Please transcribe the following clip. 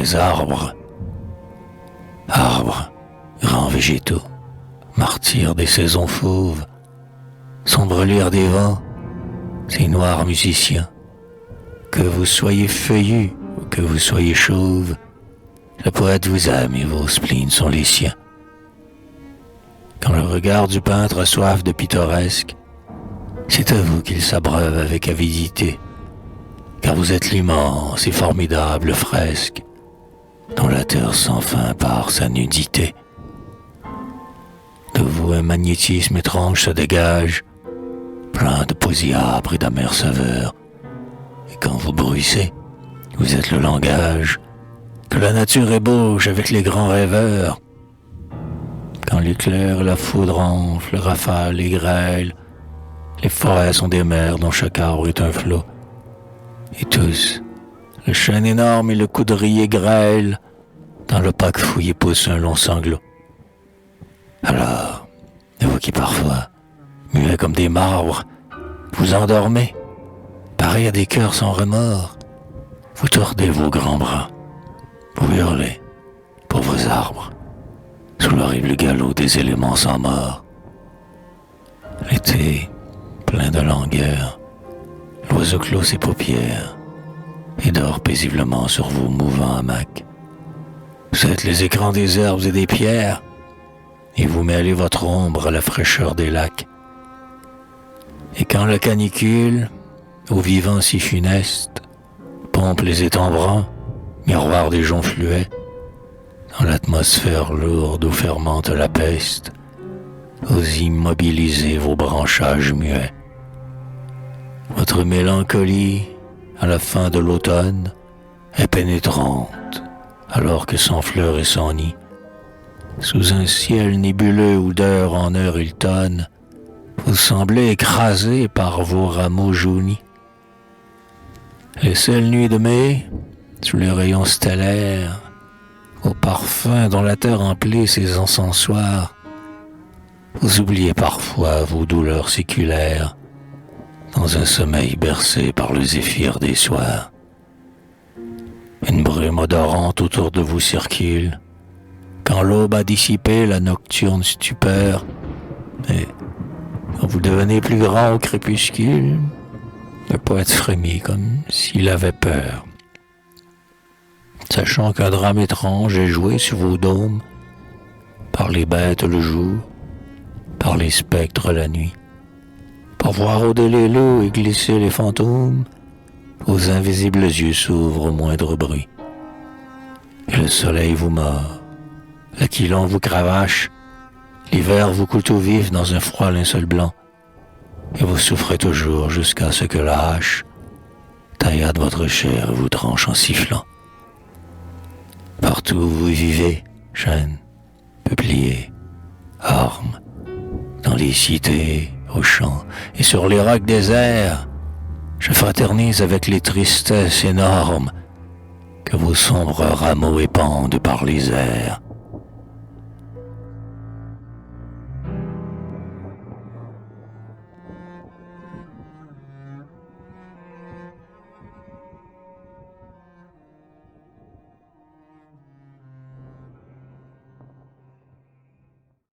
les arbres. Arbres, grands végétaux, martyrs des saisons fauves, sombres lyres des vents, ces noirs musiciens. Que vous soyez feuillus ou que vous soyez chauve, le poète vous aime et vos spleens sont les siens. Quand le regard du peintre a soif de pittoresque, c'est à vous qu'il s'abreuve avec avidité, car vous êtes l'immense et formidable fresque dont la terre sans fin par sa nudité. De vous un magnétisme étrange se dégage, plein de poésie âpre et d'amère saveur. Et quand vous bruissez, vous êtes le langage que la nature ébauche avec les grands rêveurs. Quand l'éclair et la foudre enflent, rafale et grêle, les forêts sont des mers dont chaque arbre est un flot. Et tous, le chêne énorme et le coudrier grêle, dans l'opaque fouillé pousse un long sanglot. Alors, vous qui parfois, muets comme des marbres, vous endormez, pareil à des cœurs sans remords, vous tordez vos grands bras, vous hurlez pour vos arbres, sous l'horrible galop des éléments sans mort. L'été, plein de langueur, l'oiseau clôt ses paupières et dort paisiblement sur vos mouvants hamacs. Vous êtes les écrans des herbes et des pierres, et vous mêlez votre ombre à la fraîcheur des lacs. Et quand la canicule, aux vivants si funestes, pompe les étangs bruns, miroir des joncs fluets, dans l'atmosphère lourde où fermente la peste, vous immobilisez vos branchages muets. Votre mélancolie, à la fin de l'automne, est pénétrante, alors que sans fleurs et sans nid, sous un ciel nébuleux où d'heure en heure il tonne, vous semblez écrasé par vos rameaux jaunis. Les seules nuits de mai, sous les rayons stellaires, au parfum dont la terre emplit ses encensoirs, vous oubliez parfois vos douleurs séculaires, dans un sommeil bercé par le zéphyr des soirs. Une brume odorante autour de vous circule, quand l'aube a dissipé la nocturne stupeur, et quand vous devenez plus grand au crépuscule, le poète frémit comme s'il avait peur, sachant qu'un drame étrange est joué sur vos dômes, par les bêtes le jour, par les spectres la nuit, pour voir rôder les loups et glisser les fantômes, vos invisibles yeux s'ouvrent au moindre bruit. Et le soleil vous mord, l'aquilon vous cravache, l'hiver vous coule tout vif dans un froid linceul blanc, et vous souffrez toujours jusqu'à ce que la hache taillade votre chair et vous tranche en sifflant. Partout où vous vivez, chênes, peupliers, ormes, dans les cités, aux champs et sur les rocs déserts, je fraternise avec les tristesses énormes que vos sombres rameaux épandent par les airs.